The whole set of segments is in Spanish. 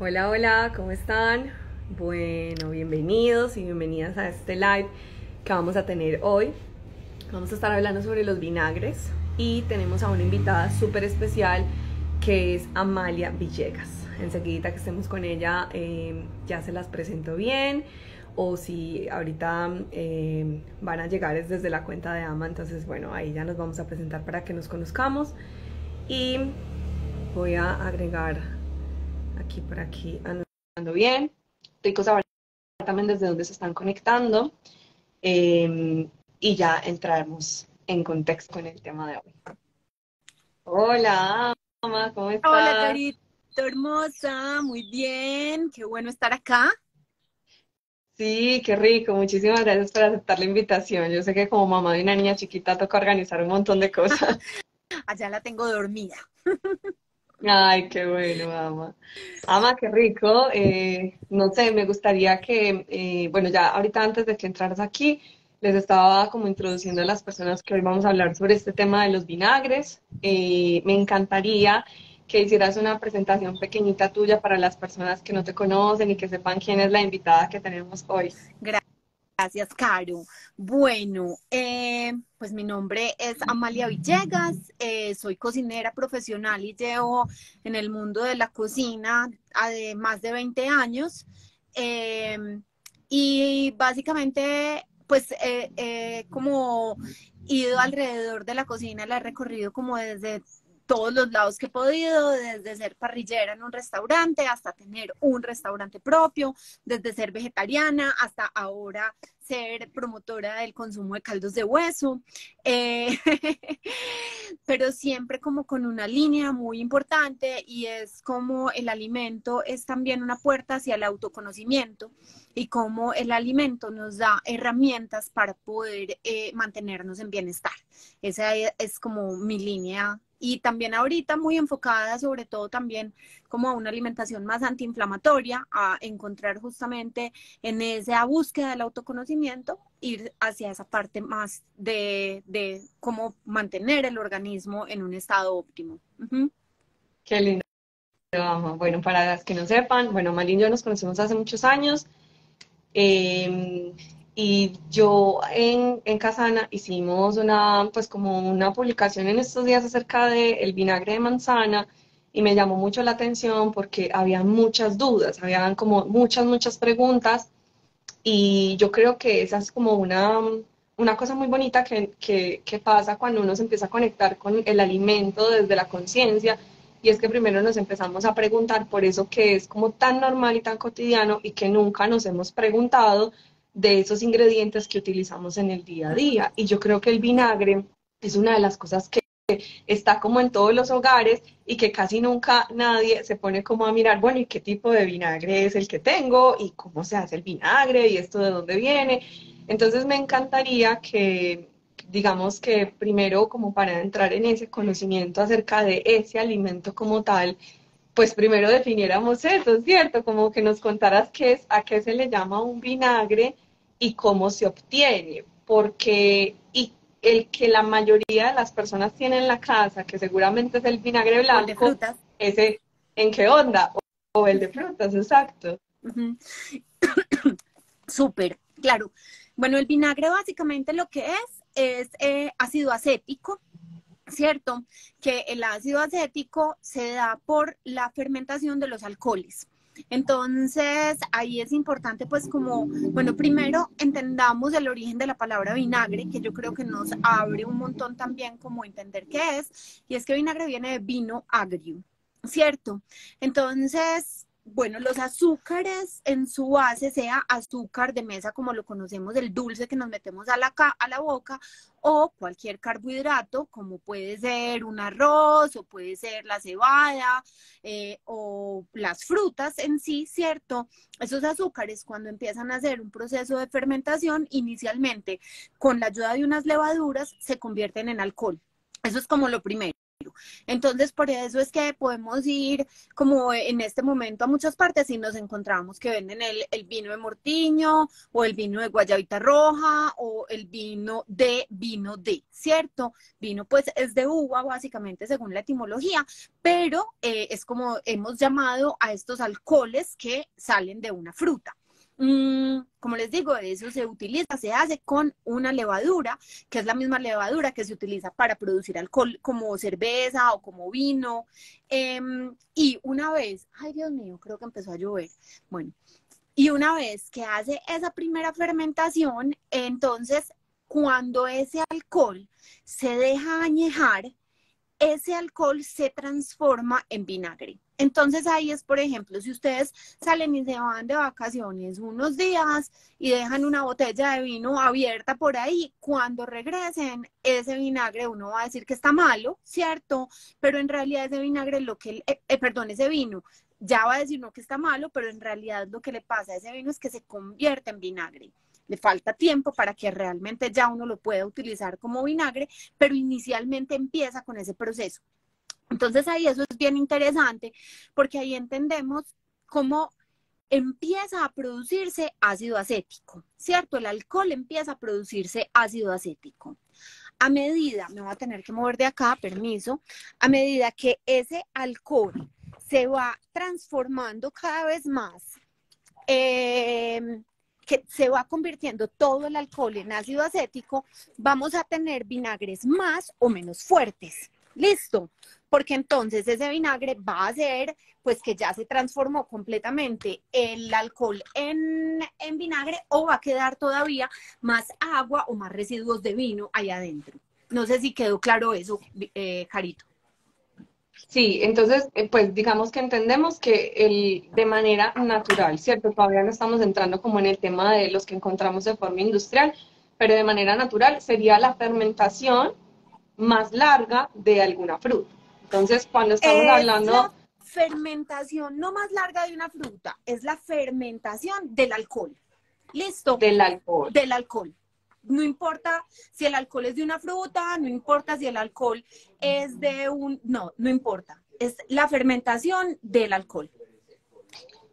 Hola, hola, ¿cómo están? Bueno, bienvenidos y bienvenidas a este live que vamos a tener hoy. Vamos a estar hablando sobre los vinagres y tenemos a una invitada súper especial que es Amalia Villegas. Enseguida que estemos con ella ya se las presento bien, o si ahorita van a llegar es desde la cuenta de Ama, entonces bueno, ahí ya nos vamos a presentar para que nos conozcamos. Y voy a agregar aquí por aquí andando bien. Rico saber también desde dónde se están conectando, y ya entraremos en contexto con el tema de hoy. Hola, Ama, ¿cómo Hola, estás? Carito hermosa, muy bien, qué bueno estar acá. Sí, qué rico. Muchísimas gracias por aceptar la invitación. Yo sé que como mamá de una niña chiquita toca organizar un montón de cosas. Allá la tengo dormida. Ay, qué bueno, Ama. Ama, qué rico. No sé, me gustaría que, bueno, ya ahorita antes de que entraras aquí, les estaba como introduciendo a las personas que hoy vamos a hablar sobre este tema de los vinagres. Me encantaría que hicieras una presentación pequeñita tuya para las personas que no te conocen y que sepan quién es la invitada que tenemos hoy. Gracias, Caro. Bueno, pues mi nombre es Amalia Villegas, soy cocinera profesional y llevo en el mundo de la cocina de más de 20 años. Eh, y básicamente, pues como ido alrededor de la cocina, la he recorrido como desde todos los lados que he podido, desde ser parrillera en un restaurante hasta tener un restaurante propio, desde ser vegetariana hasta ahora ser promotora del consumo de caldos de hueso, eh, pero siempre como con una línea muy importante y es como el alimento es también una puerta hacia el autoconocimiento y cómo el alimento nos da herramientas para poder mantenernos en bienestar. Esa es como mi línea y también ahorita muy enfocada sobre todo también como a una alimentación más antiinflamatoria, a encontrar justamente en esa búsqueda del autoconocimiento, ir hacia esa parte más de cómo mantener el organismo en un estado óptimo. Qué lindo, Ama. Bueno, para las que no sepan, bueno, Malin y yo nos conocemos hace muchos años. Eh, y yo en Casana hicimos una, pues como una publicación en estos días acerca del vinagre de manzana y me llamó mucho la atención porque había muchas dudas, habían como muchas preguntas y yo creo que esa es como una cosa muy bonita que pasa cuando uno se empieza a conectar con el alimento desde la conciencia, y es que primero nos empezamos a preguntar por eso que es como tan normal y tan cotidiano y que nunca nos hemos preguntado de esos ingredientes que utilizamos en el día a día. Y yo creo que el vinagre es una de las cosas que está como en todos los hogares y que casi nunca nadie se pone como a mirar, bueno, ¿y qué tipo de vinagre es el que tengo? ¿Y cómo se hace el vinagre? ¿Y esto de dónde viene? Entonces me encantaría que, digamos que primero como para entrar en ese conocimiento acerca de ese alimento como tal, pues primero definiéramos eso, ¿cierto? Como que nos contaras qué es, a qué se le llama un vinagre y cómo se obtiene, porque y el que la mayoría de las personas tienen en la casa, que seguramente es el vinagre O el de blanco, frutas. ese, ¿en qué onda? O el de frutas, exacto. Súper, claro. Bueno, el vinagre básicamente lo que es ácido acético, ¿cierto? Que el ácido acético se da por la fermentación de los alcoholes. Entonces, ahí es importante, pues, como, bueno, primero entendamos el origen de la palabra vinagre, que yo creo que nos abre un montón también como entender qué es, y es que vinagre viene de vino agrio, ¿cierto? Entonces, bueno, los azúcares en su base, sea azúcar de mesa como lo conocemos, el dulce que nos metemos a la boca, o cualquier carbohidrato, como puede ser un arroz, o puede ser la cebada, o las frutas en sí, ¿cierto? Esos azúcares, cuando empiezan a hacer un proceso de fermentación, inicialmente, con la ayuda de unas levaduras, se convierten en alcohol. Eso es como lo primero. Entonces, por eso es que podemos ir como en este momento a muchas partes y nos encontramos que venden el vino de Mortiño o el vino de Guayabita Roja o el vino de, ¿cierto? Vino pues es de uva básicamente según la etimología, pero es como hemos llamado a estos alcoholes que salen de una fruta. Como les digo, eso se utiliza, se hace con una levadura, que es la misma levadura que se utiliza para producir alcohol como cerveza o como vino. Y una vez, ay Dios mío, creo que empezó a llover. Bueno, y una vez que hace esa primera fermentación, entonces cuando ese alcohol se deja añejar, ese alcohol se transforma en vinagre. Entonces ahí es, por ejemplo, si ustedes salen y se van de vacaciones unos días y dejan una botella de vino abierta por ahí, cuando regresen, ese vinagre uno va a decir que está malo, ¿cierto? Pero en realidad ese vinagre, ese vino, ya va a decir no que está malo, pero en realidad lo que le pasa a ese vino es que se convierte en vinagre. Le falta tiempo para que realmente ya uno lo pueda utilizar como vinagre, pero inicialmente empieza con ese proceso. Entonces ahí eso es bien interesante porque ahí entendemos cómo empieza a producirse ácido acético, ¿cierto? El alcohol empieza a producirse ácido acético. A medida, me voy a tener que mover de acá, permiso, a medida que ese alcohol se va transformando cada vez más, que se va convirtiendo todo el alcohol en ácido acético, vamos a tener vinagres más o menos fuertes. ¿Listo? Porque entonces ese vinagre va a ser, pues que ya se transformó completamente el alcohol en vinagre o va a quedar todavía más agua o más residuos de vino ahí adentro. No sé si quedó claro eso, Carito. Sí, entonces, pues digamos que entendemos que de manera natural, ¿cierto? Todavía no estamos entrando como en el tema de los que encontramos de forma industrial, pero de manera natural sería la fermentación más larga de alguna fruta. Entonces, cuando estamos Es la hablando fermentación no más larga de una fruta, es la fermentación del alcohol. ¿Listo? del alcohol. Del alcohol. No importa si el alcohol es de una fruta, no importa si el alcohol es de no importa. Es la fermentación del alcohol.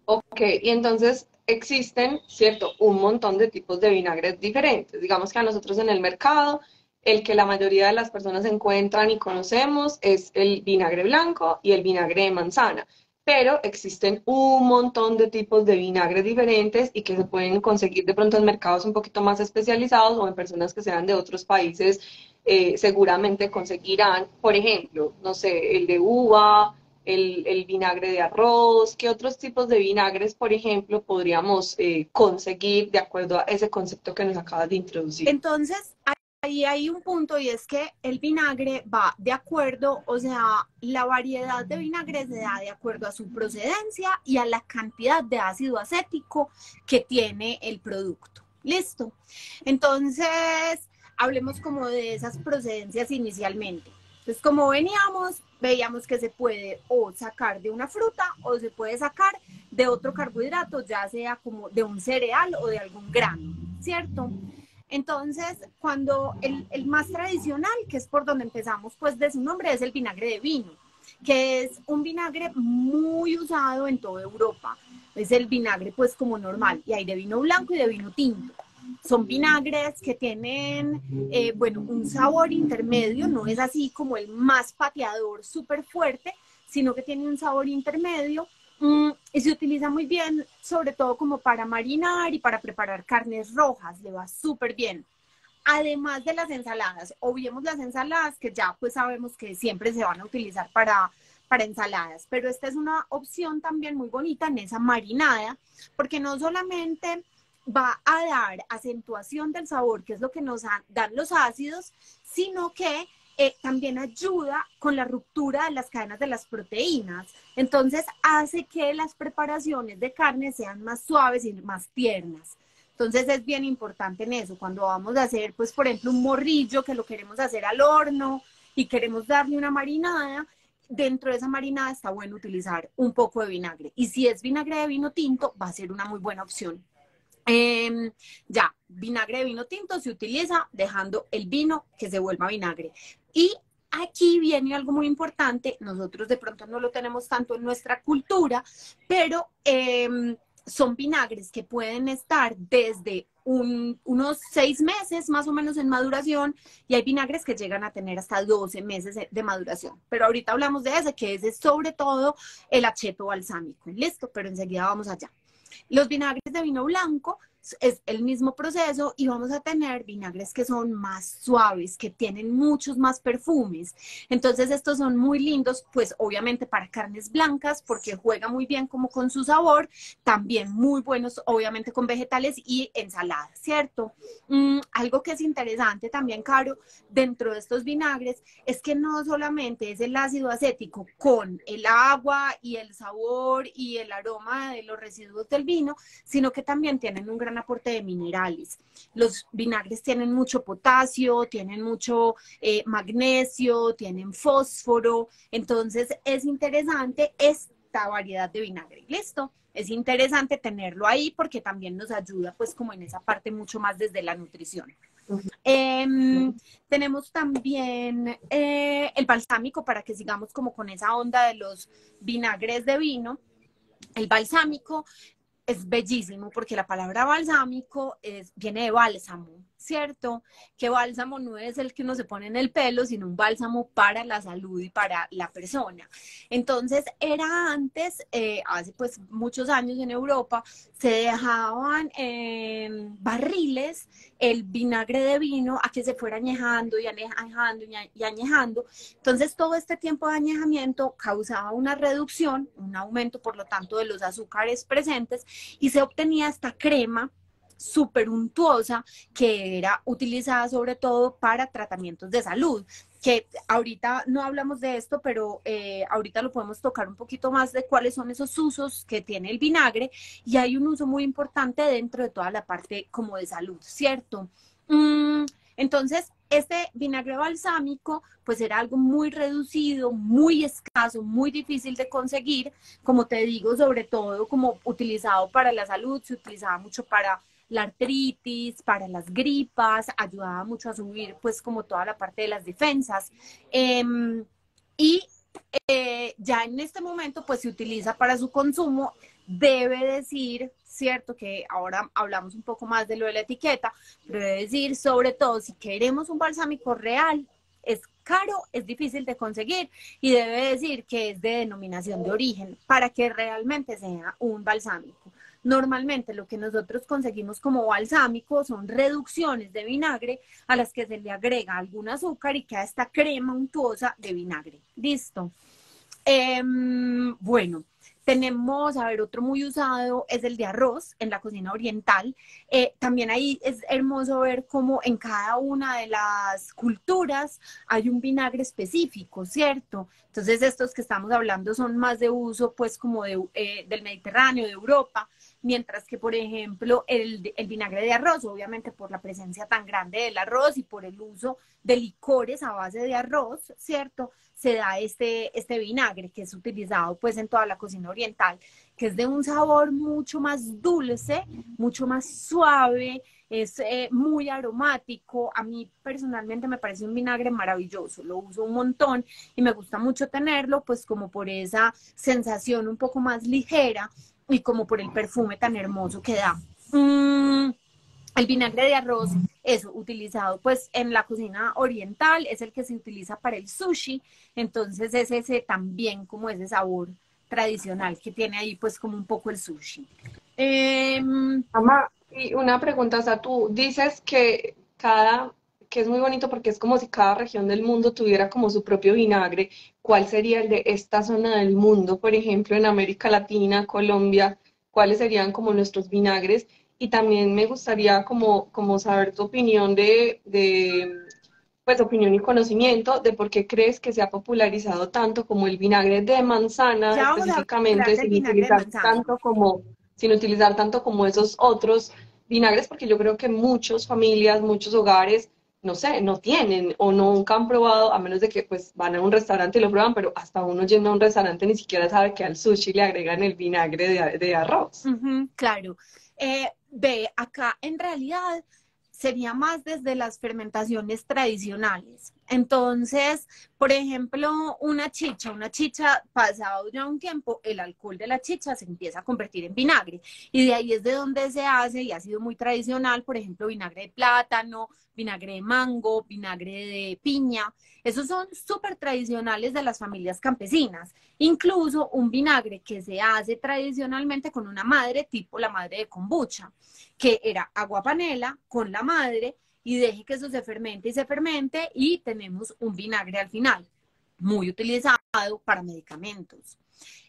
Ok, y entonces existen, ¿cierto? Un montón de tipos de vinagres diferentes. Digamos que a nosotros en el mercado, el que la mayoría de las personas encuentran y conocemos es el vinagre blanco y el vinagre de manzana. Pero existen un montón de tipos de vinagres diferentes y que se pueden conseguir de pronto en mercados un poquito más especializados o en personas que sean de otros países, seguramente conseguirán, por ejemplo, no sé, el de uva, el vinagre de arroz, qué otros tipos de vinagres, por ejemplo, podríamos conseguir de acuerdo a ese concepto que nos acabas de introducir. Entonces, ahí hay un punto y es que el vinagre va de acuerdo, o sea, la variedad de vinagre se da de acuerdo a su procedencia y a la cantidad de ácido acético que tiene el producto. ¿Listo? Entonces, hablemos como de esas procedencias inicialmente. Entonces, como veníamos, veíamos que se puede o sacar de una fruta o se puede sacar de otro carbohidrato, ya sea como de un cereal o de algún grano, ¿cierto? Entonces, cuando el más tradicional, que es por donde empezamos, pues de su nombre, es el vinagre de vino, que es un vinagre muy usado en toda Europa. Es el vinagre pues como normal, y hay de vino blanco y de vino tinto. Son vinagres que tienen, bueno, un sabor intermedio, no es así como el más pateador, súper fuerte, sino que tiene un sabor intermedio. Y se utiliza muy bien, sobre todo como para marinar y para preparar carnes rojas, le va súper bien. Además de las ensaladas, obviemos las ensaladas que ya pues sabemos que siempre se van a utilizar para ensaladas, pero esta es una opción también muy bonita en esa marinada, porque no solamente va a dar acentuación del sabor, que es lo que nos dan los ácidos, sino que también ayuda con la ruptura de las cadenas de las proteínas. Entonces hace que las preparaciones de carne sean más suaves y más tiernas. Entonces es bien importante en eso, cuando vamos a hacer, pues por ejemplo, un morrillo que lo queremos hacer al horno y queremos darle una marinada, dentro de esa marinada está bueno utilizar un poco de vinagre. Y si es vinagre de vino tinto, va a ser una muy buena opción. Ya, vinagre de vino tinto se utiliza dejando el vino que se vuelva vinagre. Y aquí viene algo muy importante, nosotros de pronto no lo tenemos tanto en nuestra cultura, pero son vinagres que pueden estar desde unos 6 meses más o menos en maduración y hay vinagres que llegan a tener hasta 12 meses de maduración. Pero ahorita hablamos de ese, que es sobre todo el acheto balsámico. Listo, pero enseguida vamos allá. Los vinagres de vino blanco es el mismo proceso y vamos a tener vinagres que son más suaves, que tienen muchos más perfumes. Entonces estos son muy lindos, pues obviamente para carnes blancas, porque juega muy bien como con su sabor, también muy buenos obviamente con vegetales y ensaladas, ¿cierto? Algo que es interesante también, Caro, dentro de estos vinagres, es que no solamente es el ácido acético con el agua y el sabor y el aroma de los residuos del vino, sino que también tienen un gran aporte de minerales. Los vinagres tienen mucho potasio, tienen mucho magnesio, tienen fósforo, entonces es interesante esta variedad de vinagre. ¿Listo? Es interesante tenerlo ahí porque también nos ayuda pues como en esa parte mucho más desde la nutrición. Tenemos también el balsámico para que sigamos como con esa onda de los vinagres de vino. El balsámico es bellísimo porque la palabra balsámico viene de bálsamo, ¿cierto? Que bálsamo no es el que uno se pone en el pelo, sino un bálsamo para la salud y para la persona. Entonces, era antes, hace pues muchos años en Europa, se dejaban en barriles el vinagre de vino a que se fuera añejando y añejando y añejando. Entonces, todo este tiempo de añejamiento causaba una reducción, un aumento, por lo tanto, de los azúcares presentes y se obtenía esta crema súper untuosa que era utilizada sobre todo para tratamientos de salud, que ahorita no hablamos de esto, pero ahorita lo podemos tocar un poquito más de cuáles son esos usos que tiene el vinagre y hay un uso muy importante dentro de toda la parte como de salud, ¿cierto? Entonces, este vinagre balsámico, pues era algo muy reducido, muy escaso, muy difícil de conseguir, como te digo, sobre todo como utilizado para la salud, se utilizaba mucho para la artritis, para las gripas, ayudaba mucho a subir pues como toda la parte de las defensas. Y ya en este momento pues se utiliza para su consumo, debe decir, cierto, que ahora hablamos un poco más de lo de la etiqueta, pero debe decir sobre todo si queremos un balsámico real, es caro, es difícil de conseguir y debe decir que es de denominación de origen para que realmente sea un balsámico. Normalmente lo que nosotros conseguimos como balsámico son reducciones de vinagre a las que se le agrega algún azúcar y queda esta crema untuosa de vinagre. Listo. Bueno, tenemos, a ver, otro muy usado es el de arroz en la cocina oriental. También ahí es hermoso ver cómo en cada una de las culturas hay un vinagre específico, ¿cierto? Entonces estos que estamos hablando son más de uso pues como del Mediterráneo, de Europa, mientras que, por ejemplo, el vinagre de arroz, obviamente por la presencia tan grande del arroz y por el uso de licores a base de arroz, ¿cierto? Se da este vinagre que es utilizado pues en toda la cocina oriental, que es de un sabor mucho más dulce, mucho más suave, es muy aromático. A mí personalmente me parece un vinagre maravilloso, lo uso un montón y me gusta mucho tenerlo pues como por esa sensación un poco más ligera y como por el perfume tan hermoso que da. El vinagre de arroz, eso, utilizado pues en la cocina oriental, es el que se utiliza para el sushi, entonces es ese también como ese sabor tradicional que tiene ahí pues como un poco el sushi. Ama, y una pregunta, o sea, tú dices que es muy bonito porque es como si cada región del mundo tuviera como su propio vinagre. ¿Cuál sería el de esta zona del mundo? Por ejemplo, en América Latina, Colombia, ¿cuáles serían como nuestros vinagres? Y también me gustaría como saber tu opinión pues opinión y conocimiento de por qué crees que se ha popularizado tanto como el vinagre de manzana Ya vamos a hablar específicamente, del vinagre de manzana. sin utilizar tanto como esos otros vinagres, porque yo creo que muchas familias, muchos hogares, no sé, no tienen o nunca han probado, a menos de que pues van a un restaurante y lo prueban, pero hasta uno yendo a un restaurante ni siquiera sabe que al sushi le agregan el vinagre de arroz. Claro. Ve, acá en realidad sería más desde las fermentaciones tradicionales. Entonces, por ejemplo, una chicha, pasado ya un tiempo, el alcohol de la chicha se empieza a convertir en vinagre. Y de ahí es de donde se hace, y ha sido muy tradicional, por ejemplo, vinagre de plátano, vinagre de mango, vinagre de piña. Esos son súper tradicionales de las familias campesinas. Incluso un vinagre que se hace tradicionalmente con una madre, tipo la madre de kombucha, que era agua panela con la madre y deje que eso se fermente y tenemos un vinagre al final, muy utilizado para medicamentos,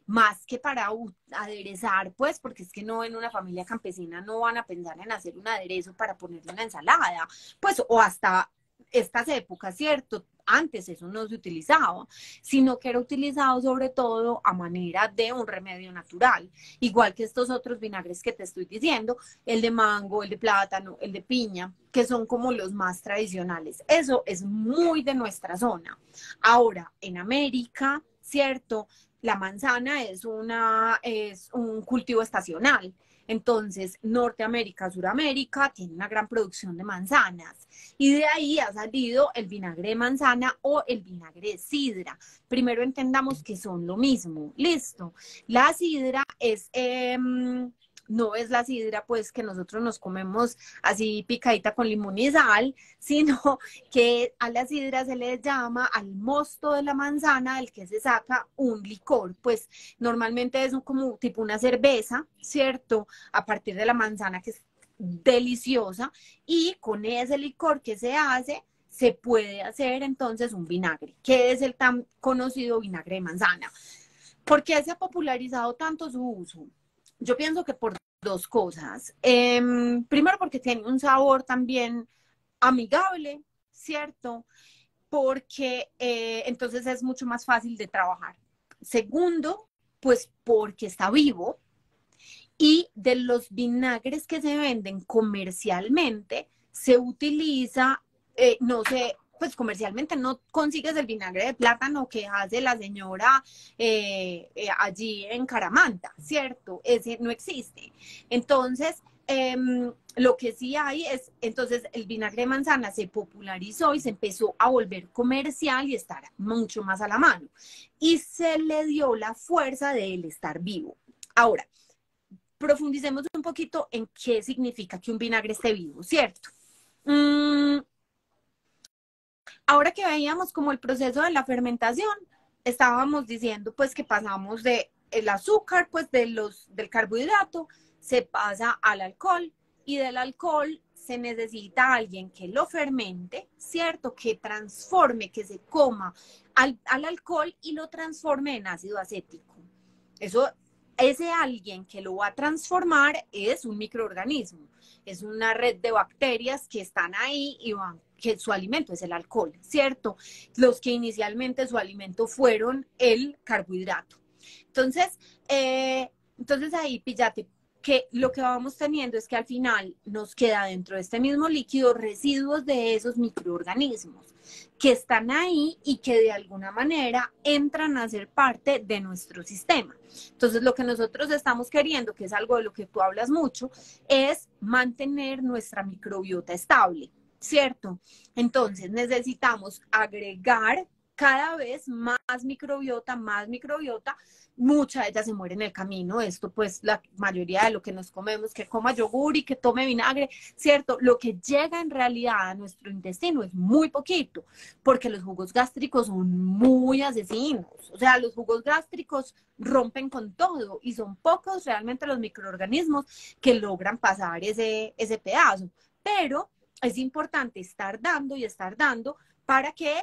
más que para aderezar, pues, porque es que no en una familia campesina no van a pensar en hacer un aderezo para ponerle una ensalada, pues, o hasta estas épocas, ¿cierto? Antes eso no se utilizaba, sino que era utilizado sobre todo a manera de un remedio natural, igual que estos otros vinagres que te estoy diciendo, el de mango, el de plátano, el de piña, que son como los más tradicionales. Eso es muy de nuestra zona. Ahora, en América, ¿cierto? La manzana es un cultivo estacional. Entonces, Norteamérica, Suramérica tiene una gran producción de manzanas y de ahí ha salido el vinagre de manzana o el vinagre de sidra. Primero entendamos que son lo mismo. Listo. La sidra no es la sidra pues que nosotros nos comemos así picadita con limón y sal, sino que a la sidra se le llama al mosto de la manzana del que se saca un licor, pues normalmente es como tipo una cerveza, ¿cierto? A partir de la manzana que es deliciosa y con ese licor que se hace se puede hacer entonces un vinagre, que es el tan conocido vinagre de manzana. ¿Por qué se ha popularizado tanto su uso? Yo pienso que por dos cosas. Primero porque tiene un sabor también amigable, ¿cierto? Porque entonces es mucho más fácil de trabajar. Segundo, pues porque está vivo y de los vinagres que se venden comercialmente se utiliza, no sé, pues comercialmente no consigues el vinagre de plátano que hace la señora allí en Caramanta, ¿cierto? Ese no existe. Entonces, lo que sí hay es, entonces el vinagre de manzana se popularizó y se empezó a volver comercial y estar mucho más a la mano. Y se le dio la fuerza de él estar vivo. Ahora, profundicemos un poquito en qué significa que un vinagre esté vivo, ¿cierto? Ahora que veíamos como el proceso de la fermentación, estábamos diciendo pues que pasamos de el azúcar, pues del carbohidrato, se pasa al alcohol y del alcohol se necesita alguien que lo fermente, ¿cierto? Que transforme, que se coma al alcohol y lo transforme en ácido acético. Eso, ese alguien que lo va a transformar es un microorganismo, es una red de bacterias que están ahí y van, que su alimento es el alcohol, ¿cierto? Los que inicialmente su alimento fueron el carbohidrato. Entonces, entonces ahí píllate que lo que vamos teniendo es que al final nos queda dentro de este mismo líquido residuos de esos microorganismos que están ahí y que de alguna manera entran a ser parte de nuestro sistema. Entonces, lo que nosotros estamos queriendo, que es algo de lo que tú hablas mucho, es mantener nuestra microbiota estable, ¿cierto? Entonces, necesitamos agregar cada vez más microbiota, mucha de ella se muere en el camino. Esto pues la mayoría de lo que nos comemos, que coma yogur y que tome vinagre, ¿cierto? Lo que llega en realidad a nuestro intestino es muy poquito, porque los jugos gástricos son muy asesinos. O sea, los jugos gástricos rompen con todo y son pocos realmente los microorganismos que logran pasar ese pedazo. Pero es importante estar dando para que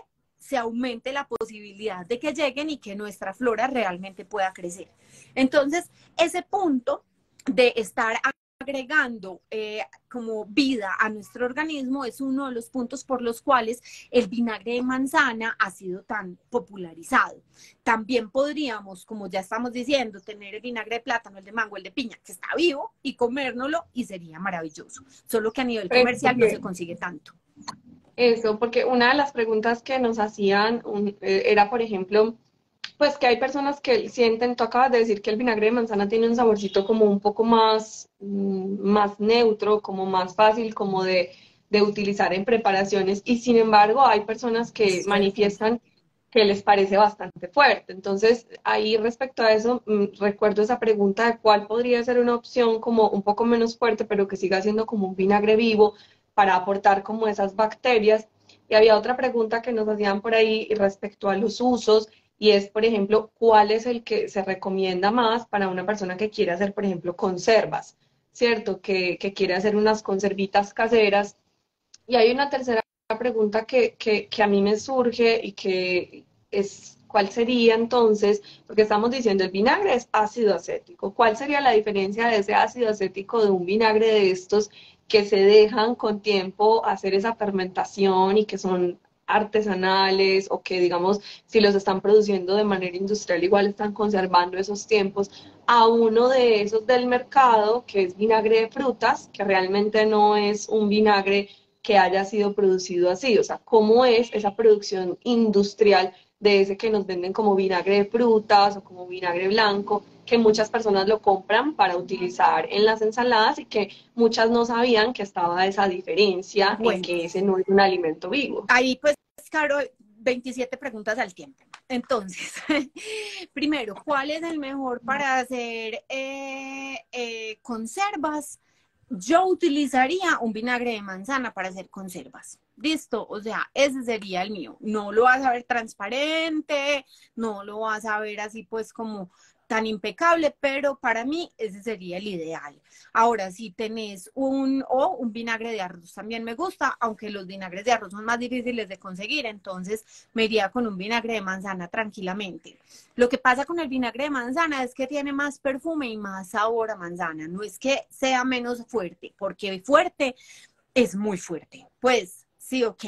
se aumente la posibilidad de que lleguen y que nuestra flora realmente pueda crecer. Entonces, ese punto de estar agregando como vida a nuestro organismo es uno de los puntos por los cuales el vinagre de manzana ha sido tan popularizado. También podríamos, como ya estamos diciendo, tener el vinagre de plátano, el de mango, el de piña, que está vivo, y comérnoslo y sería maravilloso. Solo que a nivel comercial no se consigue tanto. Eso, porque una de las preguntas que nos hacían era, por ejemplo, pues que hay personas que sienten, tú acabas de decir que el vinagre de manzana tiene un saborcito como un poco más, más neutro, como más fácil, como de utilizar en preparaciones y sin embargo hay personas que Es fuerte. manifiestan que les parece bastante fuerte. Entonces, ahí respecto a eso, recuerdo esa pregunta de cuál podría ser una opción como un poco menos fuerte, pero que siga siendo como un vinagre vivo para aportar como esas bacterias. Y había otra pregunta que nos hacían por ahí respecto a los usos, y es, por ejemplo, ¿cuál es el que se recomienda más para una persona que quiere hacer, por ejemplo, conservas? ¿Cierto? Que quiere hacer unas conservitas caseras. Y hay una tercera pregunta que a mí me surge y que es, ¿cuál sería entonces? Porque estamos diciendo el vinagre es ácido acético. ¿Cuál sería la diferencia de ese ácido acético de un vinagre de estos que se dejan con tiempo hacer esa fermentación y que son artesanales o que digamos si los están produciendo de manera industrial igual están conservando esos tiempos a uno de esos del mercado que es vinagre de frutas que realmente no es un vinagre que haya sido producido así, o sea, cómo es esa producción industrial de ese que nos venden como vinagre de frutas o como vinagre blanco, que muchas personas lo compran para utilizar en las ensaladas y que muchas no sabían que estaba esa diferencia en Bueno, que ese no es un alimento vivo. ahí pues, Caro, 27 preguntas al tiempo. Entonces, primero, ¿cuál es el mejor para hacer conservas? Yo utilizaría un vinagre de manzana para hacer conservas. Listo, o sea, ese sería el mío. No lo vas a ver transparente, no lo vas a ver así pues como tan impecable, pero para mí ese sería el ideal. Ahora, si tenés un vinagre de arroz, también me gusta, aunque los vinagres de arroz son más difíciles de conseguir, entonces me iría con un vinagre de manzana tranquilamente. Lo que pasa con el vinagre de manzana es que tiene más perfume y más sabor a manzana. No es que sea menos fuerte, porque fuerte es muy fuerte. Pues sí, ok.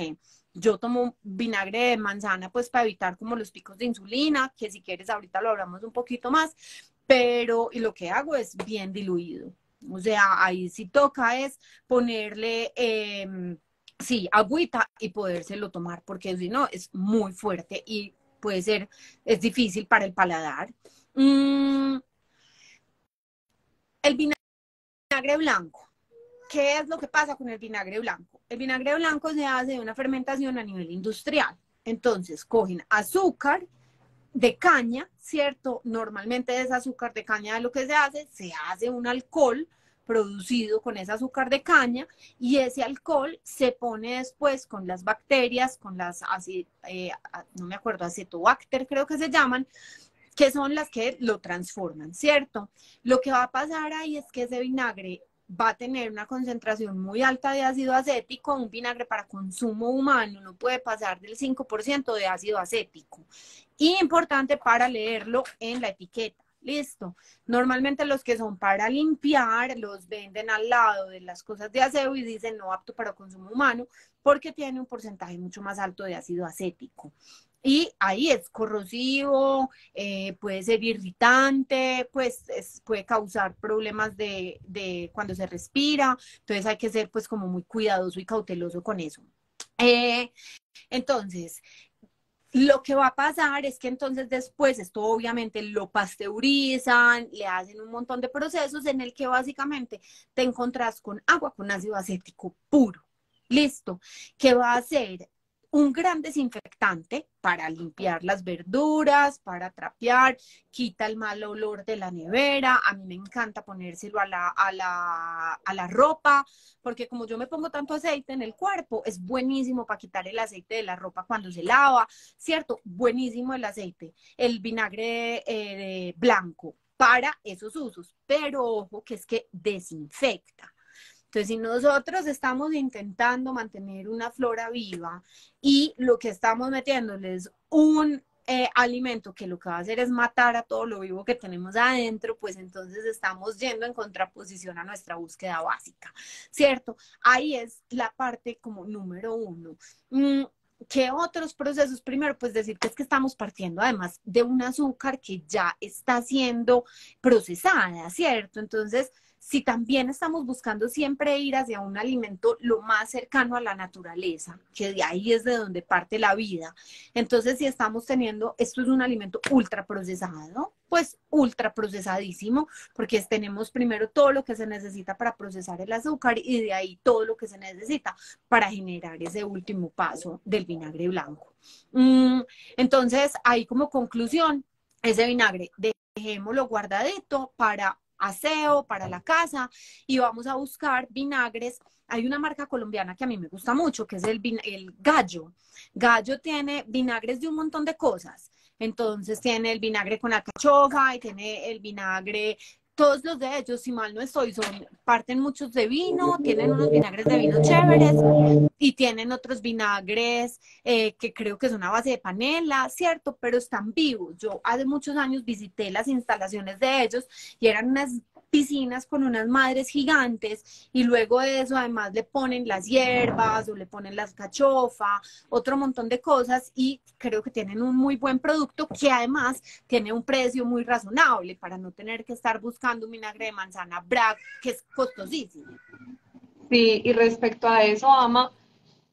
Yo tomo vinagre de manzana pues para evitar como los picos de insulina, que si quieres ahorita lo hablamos un poquito más, pero y lo que hago es bien diluido. O sea, ahí sí toca es ponerle, sí, agüita y podérselo tomar, porque si no es muy fuerte y puede ser, es difícil para el paladar. Mm, el vinagre blanco. ¿Qué es lo que pasa con el vinagre blanco? El vinagre blanco se hace de una fermentación a nivel industrial. Entonces, cogen azúcar de caña, ¿cierto? Normalmente es azúcar de caña de lo que se hace un alcohol producido con ese azúcar de caña y ese alcohol se pone después con las bacterias, con las, no me acuerdo, acetobacter creo que se llaman, que son las que lo transforman, ¿cierto? Lo que va a pasar ahí es que ese vinagre va a tener una concentración muy alta de ácido acético, un vinagre para consumo humano no puede pasar del 5% de ácido acético. Y importante para leerlo en la etiqueta. Listo. Normalmente los que son para limpiar los venden al lado de las cosas de aseo y dicen no apto para consumo humano porque tiene un porcentaje mucho más alto de ácido acético. Y ahí es corrosivo, puede ser irritante, pues puede causar problemas de cuando se respira, entonces hay que ser pues como muy cuidadoso y cauteloso con eso. Eh, entonces, lo que va a pasar es que entonces después esto obviamente lo pasteurizan, le hacen un montón de procesos en el que básicamente te encontrás con agua con ácido acético puro. Listo. ¿Qué va a hacer? Un gran desinfectante para limpiar las verduras, para trapear, quita el mal olor de la nevera. A mí me encanta ponérselo a la ropa, porque como yo me pongo tanto aceite en el cuerpo, es buenísimo para quitar el aceite de la ropa cuando se lava, ¿cierto? Buenísimo el aceite. El vinagre blanco para esos usos, pero ojo que es que desinfecta. Entonces, si nosotros estamos intentando mantener una flora viva y lo que estamos metiéndoles un alimento que lo que va a hacer es matar a todo lo vivo que tenemos adentro, pues entonces estamos yendo en contraposición a nuestra búsqueda básica, ¿cierto? Ahí es la parte como número uno. ¿Qué otros procesos? Primero, pues decir que es que estamos partiendo además de un azúcar que ya está siendo procesada, ¿cierto? Entonces, si también estamos buscando siempre ir hacia un alimento lo más cercano a la naturaleza, que de ahí es de donde parte la vida? Entonces, si estamos teniendo, esto es un alimento ultra procesado, pues ultra procesadísimo, porque tenemos primero todo lo que se necesita para procesar el azúcar y de ahí todo lo que se necesita para generar ese último paso del vinagre blanco. Entonces, ahí como conclusión, ese vinagre, dejémoslo guardadito para aseo, para la casa, y vamos a buscar vinagres. Hay una marca colombiana que a mí me gusta mucho, que es el Gallo. Gallo tiene vinagres de un montón de cosas. Entonces tiene el vinagre con alcachofa y tiene el vinagre, todos los de ellos, si mal no estoy, parten muchos de vino, tienen unos vinagres de vino chéveres y tienen otros vinagres que creo que son a base de panela, ¿cierto? Pero están vivos. Yo hace muchos años visité las instalaciones de ellos y eran unas piscinas con unas madres gigantes y luego de eso además le ponen las hierbas o le ponen la alcachofa, otro montón de cosas y creo que tienen un muy buen producto que además tiene un precio muy razonable para no tener que estar buscando un vinagre de manzana Bragg que es costosísimo. Sí, y respecto a eso, Ama,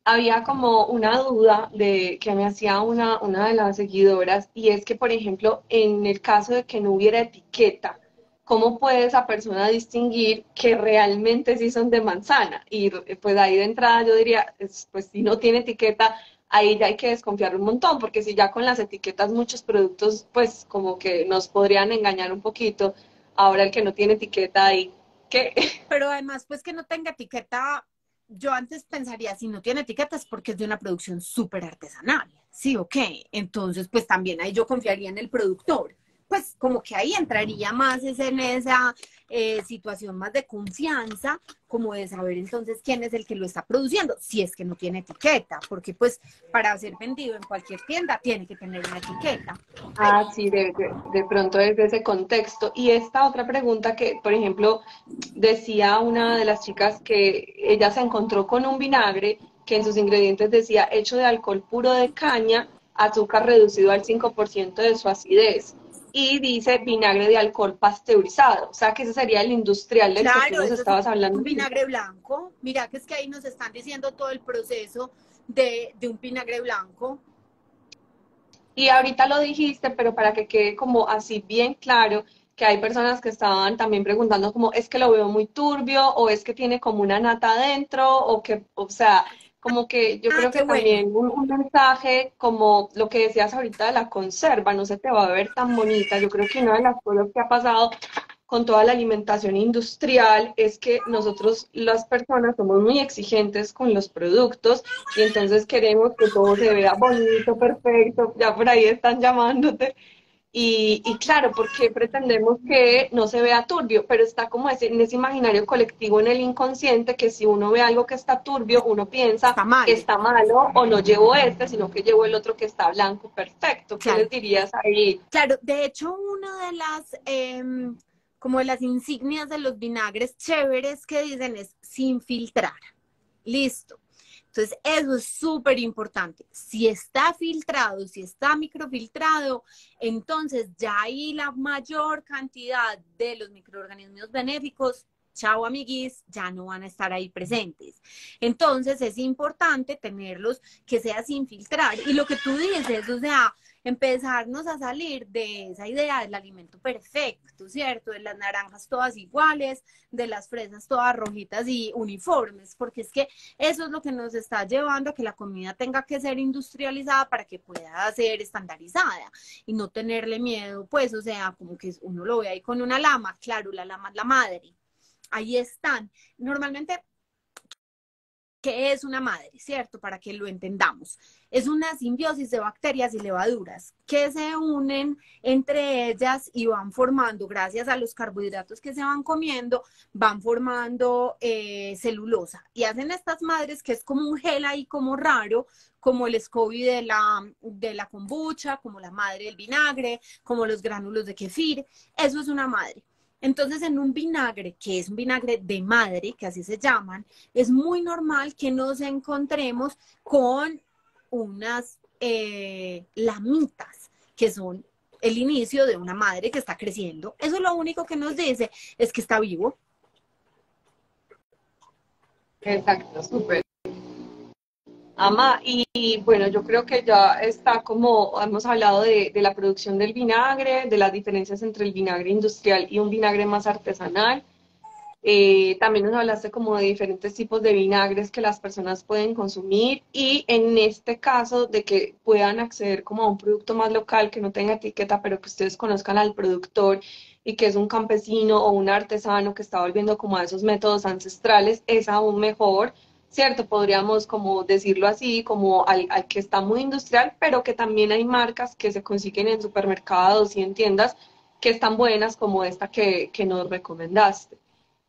había como una duda de que me hacía una de las seguidoras, y es que, por ejemplo, en el caso de que no hubiera etiqueta, ¿cómo puede esa persona distinguir que realmente sí son de manzana? Y pues ahí de entrada yo diría, pues si no tiene etiqueta, ahí ya hay que desconfiar un montón, porque si ya con las etiquetas muchos productos, pues como que nos podrían engañar un poquito, ahora el que no tiene etiqueta ahí, ¿qué? Pero además, pues que no tenga etiqueta, yo antes pensaría, si no tiene etiqueta es porque es de una producción súper artesanal, ¿sí o qué? Entonces, pues también ahí yo confiaría en el productor. Pues como que ahí entraría más es en esa situación más de confianza, como de saber entonces quién es el que lo está produciendo, si es que no tiene etiqueta, porque pues para ser vendido en cualquier tienda tiene que tener una etiqueta. Ah, sí, de pronto desde ese contexto. Y esta otra pregunta que, por ejemplo, decía una de las chicas que ella se encontró con un vinagre que en sus ingredientes decía hecho de alcohol puro de caña, azúcar reducido al 5% de su acidez. Y dice vinagre de alcohol pasteurizado. O sea, que ese sería el industrial del que tú Claro, nos eso es estabas un hablando. vinagre blanco. Mira que es que ahí nos están diciendo todo el proceso de un vinagre blanco. Y ahorita lo dijiste, pero para que quede como así bien claro, que hay personas que estaban también preguntando como, ¿es que lo veo muy turbio o es que tiene como una nata adentro o que, o sea, como que yo Ah, creo qué que bueno. también un mensaje como lo que decías ahorita de la conserva, no se te va a ver tan bonita. Yo creo que una de las cosas que ha pasado con toda la alimentación industrial es que nosotros las personas somos muy exigentes con los productos y entonces queremos que todo se vea bonito, perfecto, ya por ahí están llamándote. Y claro, porque pretendemos que no se vea turbio, pero está como en ese imaginario colectivo en el inconsciente que si uno ve algo que está turbio, uno piensa Está mal. está malo o no llevo este, sino que llevo el otro que está blanco, perfecto. ¿Qué Claro. les dirías ahí? Claro, de hecho, una de las, como de las insignias de los vinagres chéveres que dicen es sin filtrar. Listo. Entonces, eso es súper importante. Si está filtrado, si está microfiltrado, entonces ya ahí la mayor cantidad de los microorganismos benéficos, chao amiguis, ya no van a estar ahí presentes. Entonces, es importante tenerlos que sea sin filtrar. Y lo que tú dices, o sea, empezarnos a salir de esa idea del alimento perfecto, ¿cierto? De las naranjas todas iguales, de las fresas todas rojitas y uniformes, porque es que eso es lo que nos está llevando a que la comida tenga que ser industrializada para que pueda ser estandarizada y no tenerle miedo, pues, o sea, como que uno lo ve ahí con una lama, claro, la lama es la madre, ahí están. Normalmente, ¿qué es una madre? ¿Cierto? Para que lo entendamos. Es una simbiosis de bacterias y levaduras que se unen entre ellas y van formando, gracias a los carbohidratos que se van comiendo, van formando celulosa. Y hacen estas madres que es como un gel ahí como raro, como el SCOBY de la kombucha, como la madre del vinagre, como los gránulos de kefir. Eso es una madre. Entonces, en un vinagre, que es un vinagre de madre, que así se llaman, es muy normal que nos encontremos con unas lamitas, que son el inicio de una madre que está creciendo. Eso lo único que nos dice es que está vivo. Exacto, súper. Ama, y bueno, yo creo que ya está como, hemos hablado de la producción del vinagre, de las diferencias entre el vinagre industrial y un vinagre más artesanal. También nos hablaste como de diferentes tipos de vinagres que las personas pueden consumir y en este caso de que puedan acceder como a un producto más local que no tenga etiqueta, pero que ustedes conozcan al productor y que es un campesino o un artesano que está volviendo como a esos métodos ancestrales, es aún mejor, ¿cierto? Podríamos como decirlo así, como al que está muy industrial, pero que también hay marcas que se consiguen en supermercados y en tiendas que están buenas como esta que nos recomendaste.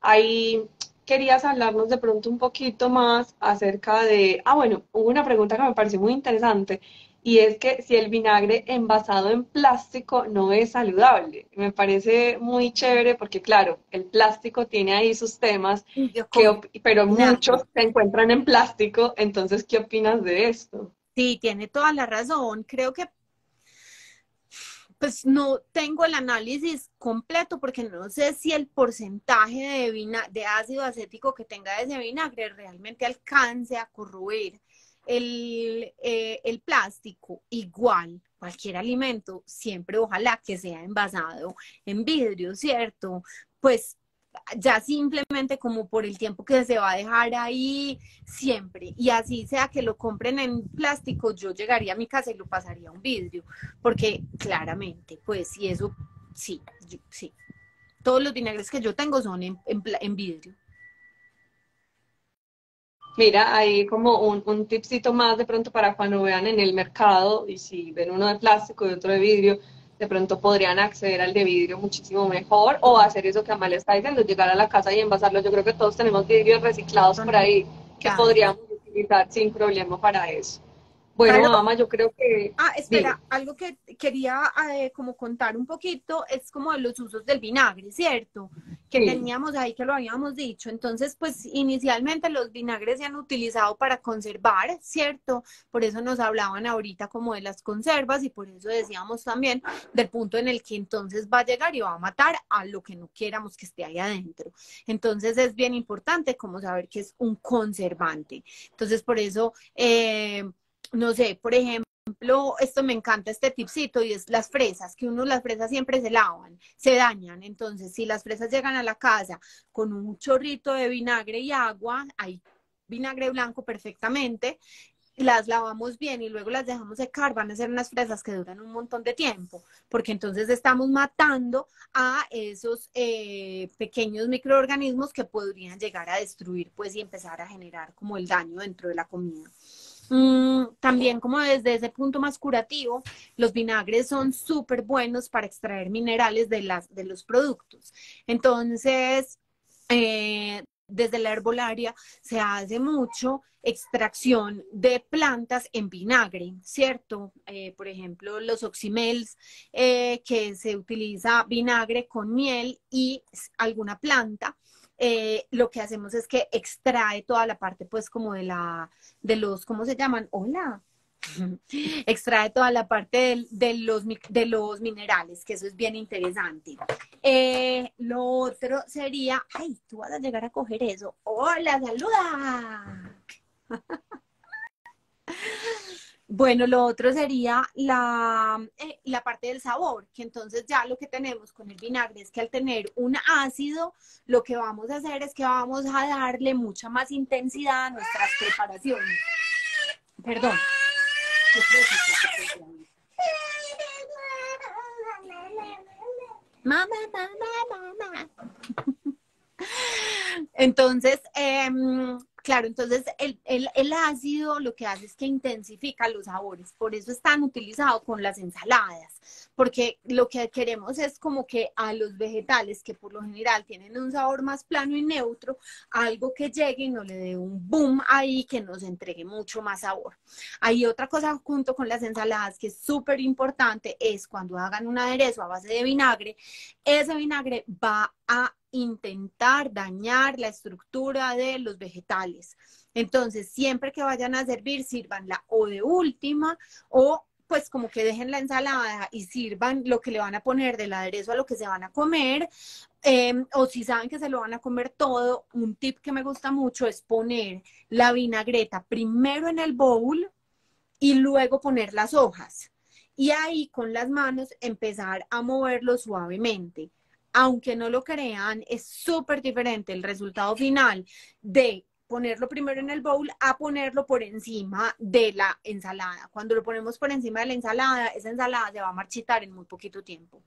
Ahí querías hablarnos de pronto un poquito más acerca de, bueno, hubo una pregunta que me pareció muy interesante y es que si el vinagre envasado en plástico no es saludable. Me parece muy chévere porque claro, el plástico tiene ahí sus temas, Y yo con pero muchos vinagre. se encuentran en plástico, entonces, ¿qué opinas de esto? Sí, tiene toda la razón. Creo que pues no tengo el análisis completo porque no sé si el porcentaje de ácido acético que tenga ese vinagre realmente alcance a corroer el plástico. Igual, cualquier alimento, siempre ojalá que sea envasado en vidrio, ¿cierto? Pues ya simplemente como por el tiempo que se va a dejar ahí siempre, y así sea que lo compren en plástico, yo llegaría a mi casa y lo pasaría a un vidrio, porque claramente, pues, y eso, sí, sí, todos los vinagres que yo tengo son en vidrio. Mira, hay como un tipcito más de pronto para cuando vean en el mercado y si ven uno de plástico y otro de vidrio, de pronto podrían acceder al de vidrio muchísimo mejor o hacer eso que Amalia está diciendo, llegar a la casa y envasarlo. Yo creo que todos tenemos vidrios reciclados por ahí que Claro. podríamos utilizar sin problema para eso. Bueno, mamá, yo creo que, dime. Espera, algo que quería como contar un poquito es como de los usos del vinagre, ¿cierto? Que Sí. teníamos ahí, que lo habíamos dicho. Entonces, pues inicialmente los vinagres se han utilizado para conservar, ¿cierto? Por eso nos hablaban ahorita como de las conservas y por eso decíamos también del punto en el que entonces va a llegar y va a matar a lo que no quieramos que esté ahí adentro. Entonces es bien importante como saber que es un conservante. Entonces, por eso no sé, por ejemplo, esto me encanta, este tipcito, y es las fresas, que uno las fresas siempre se lavan, se dañan. Entonces, si las fresas llegan a la casa con un chorrito de vinagre y agua, hay vinagre blanco perfectamente, las lavamos bien y luego las dejamos secar, van a ser unas fresas que duran un montón de tiempo, porque entonces estamos matando a esos pequeños microorganismos que podrían llegar a destruir, pues, y empezar a generar como el daño dentro de la comida. También como desde ese punto más curativo, los vinagres son súper buenos para extraer minerales de los productos. Entonces, desde la herbolaria se hace mucho extracción de plantas en vinagre, ¿cierto? Por ejemplo, los oximels, que se utiliza vinagre con miel y alguna planta. Lo que hacemos es que extrae toda la parte, pues, como de los, ¿cómo se llaman? Hola. Extrae toda la parte de los minerales, que eso es bien interesante. Lo otro sería, ay, tú vas a llegar a coger eso. Hola, saluda. Bueno, lo otro sería la parte del sabor, que entonces ya lo que tenemos con el vinagre es que al tener un ácido, lo que vamos a hacer es que vamos a darle mucha más intensidad a nuestras preparaciones. Perdón. Mamá, mamá, mamá. Entonces, claro, entonces el ácido lo que hace es que intensifica los sabores, por eso es tan utilizado con las ensaladas, porque lo que queremos es como que a los vegetales, que por lo general tienen un sabor más plano y neutro, algo que llegue y no le dé un boom ahí que nos entregue mucho más sabor. Hay otra cosa junto con las ensaladas que es súper importante, es cuando hagan un aderezo a base de vinagre, ese vinagre va a intentar dañar la estructura de los vegetales. Entonces, siempre que vayan a servir, sírvanla o de última o pues como que dejen la ensalada y sirvan lo que le van a poner del aderezo a lo que se van a comer, o si saben que se lo van a comer todo, un tip que me gusta mucho es poner la vinagreta primero en el bowl y luego poner las hojas. Y ahí con las manos empezar a moverlo suavemente. Aunque no lo crean, es súper diferente el resultado final de ponerlo primero en el bowl a ponerlo por encima de la ensalada. Cuando lo ponemos por encima de la ensalada, esa ensalada se va a marchitar en muy poquito tiempo.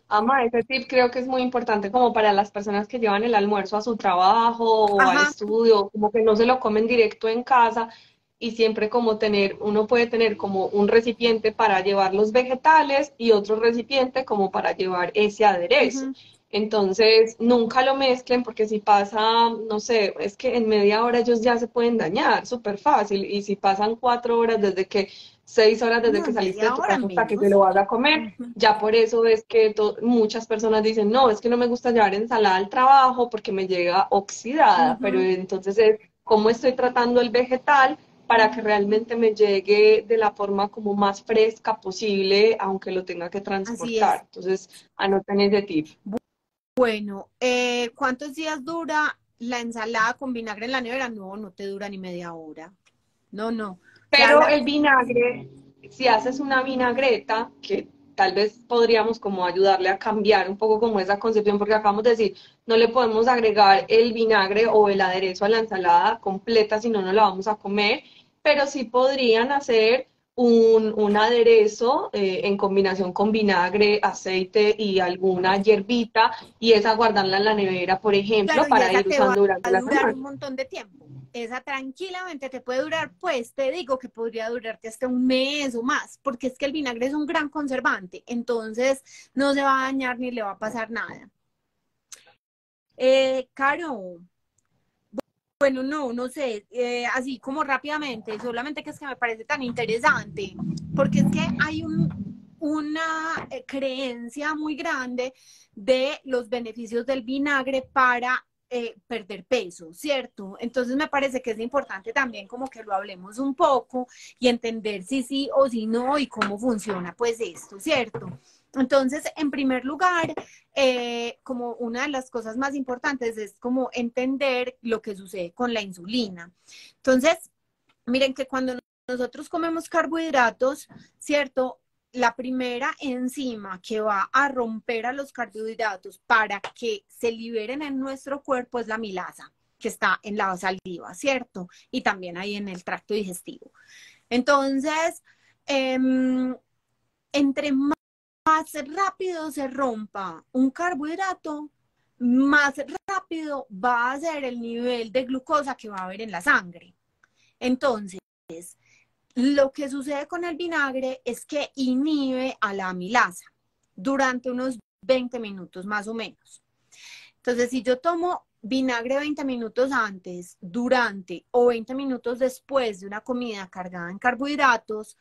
Ama, ese tip creo que es muy importante como para las personas que llevan el almuerzo a su trabajo o al Ajá. estudio, como que no se lo comen directo en casa y siempre como tener, uno puede tener como un recipiente para llevar los vegetales y otro recipiente como para llevar ese aderezo. Uh-huh. Entonces, nunca lo mezclen porque si pasa, no sé, es que en media hora ellos ya se pueden dañar, súper fácil. Y si pasan 4 horas desde que, 6 horas desde No, que en saliste de media tu hora casa hasta que te lo menos. vas a comer, Uh-huh. ya por eso es que muchas personas dicen, no, es que no me gusta llevar ensalada al trabajo porque me llega oxidada, pero Uh-huh. entonces es cómo estoy tratando el vegetal para que realmente me llegue de la forma como más fresca posible, aunque lo tenga que Así es. transportar. Entonces, anoten ese tip. Bueno, ¿cuántos días dura la ensalada con vinagre en la nevera? No, no te dura ni media hora. No, no. O sea, Pero el vinagre, si haces una vinagreta, que tal vez podríamos como ayudarle a cambiar un poco como esa concepción, porque acabamos de decir, no le podemos agregar el vinagre o el aderezo a la ensalada completa, si no, no la vamos a comer, pero sí podrían hacer un aderezo en combinación con vinagre, aceite y alguna hierbita, y esa guardarla en la nevera, por ejemplo, claro, y para esa ir te va usando durante a la durar semana. un montón de tiempo. Esa tranquilamente te puede durar, pues te digo que podría durarte hasta un mes o más, porque es que el vinagre es un gran conservante, entonces no se va a dañar ni le va a pasar nada. Caro, bueno, no, no sé, así como rápidamente, solamente que es que me parece tan interesante, porque es que hay una creencia muy grande de los beneficios del vinagre para perder peso, ¿cierto? Entonces me parece que es importante también como que lo hablemos un poco y entender si sí o si no y cómo funciona pues esto, ¿cierto? Entonces, en primer lugar, como una de las cosas más importantes es como entender lo que sucede con la insulina. Entonces, miren que cuando nosotros comemos carbohidratos, ¿cierto? La primera enzima que va a romper a los carbohidratos para que se liberen en nuestro cuerpo es la milasa, que está en la saliva, ¿cierto? Y también ahí en el tracto digestivo. Entonces, eh, entre más rápido se rompa un carbohidrato, más rápido va a ser el nivel de glucosa que va a haber en la sangre. Entonces, lo que sucede con el vinagre es que inhibe a la amilasa durante unos 20 minutos más o menos. Entonces, si yo tomo vinagre 20 minutos antes, durante o 20 minutos después de una comida cargada en carbohidratos,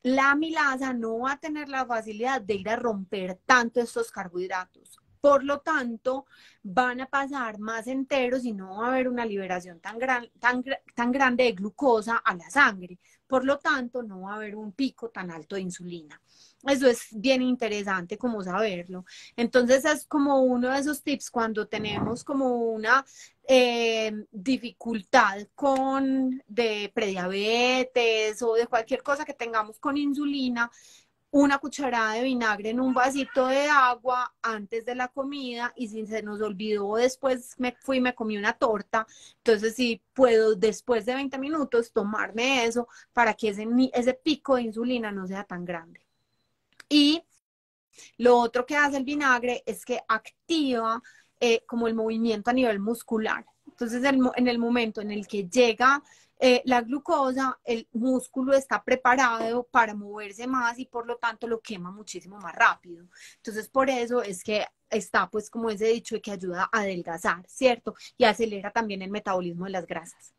la amilasa no va a tener la facilidad de ir a romper tanto estos carbohidratos. Por lo tanto, van a pasar más enteros y no va a haber una liberación tan grande de glucosa a la sangre. Por lo tanto, no va a haber un pico tan alto de insulina. Eso es bien interesante como saberlo. Entonces es como uno de esos tips cuando tenemos como una dificultad con de prediabetes o de cualquier cosa que tengamos con insulina, una cucharada de vinagre en un vasito de agua antes de la comida y si se nos olvidó después me fui y me comí una torta, entonces sí puedo después de 20 minutos tomarme eso para que ese pico de insulina no sea tan grande. Y lo otro que hace el vinagre es que activa como el movimiento a nivel muscular. Entonces, en el momento en el que llega la glucosa, el músculo está preparado para moverse más y por lo tanto lo quema muchísimo más rápido. Entonces, por eso es que está pues como ese dicho de que ayuda a adelgazar, ¿cierto? Y acelera también el metabolismo de las grasas.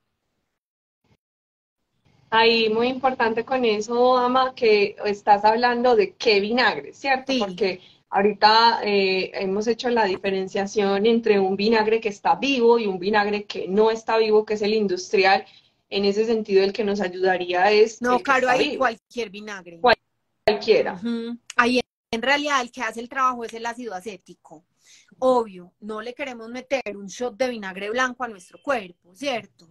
Ahí muy importante con eso, Ama, que estás hablando de qué vinagre, ¿cierto? Sí, Porque ahorita hemos hecho la diferenciación entre un vinagre que está vivo y un vinagre que no está vivo, que es el industrial. en ese sentido el que nos ayudaría es No, el que Caro, está ahí vivo, cualquier vinagre. cualquiera. Ujú. Ahí en realidad el que hace el trabajo es el ácido acético. Obvio, no le queremos meter un shot de vinagre blanco a nuestro cuerpo, ¿cierto?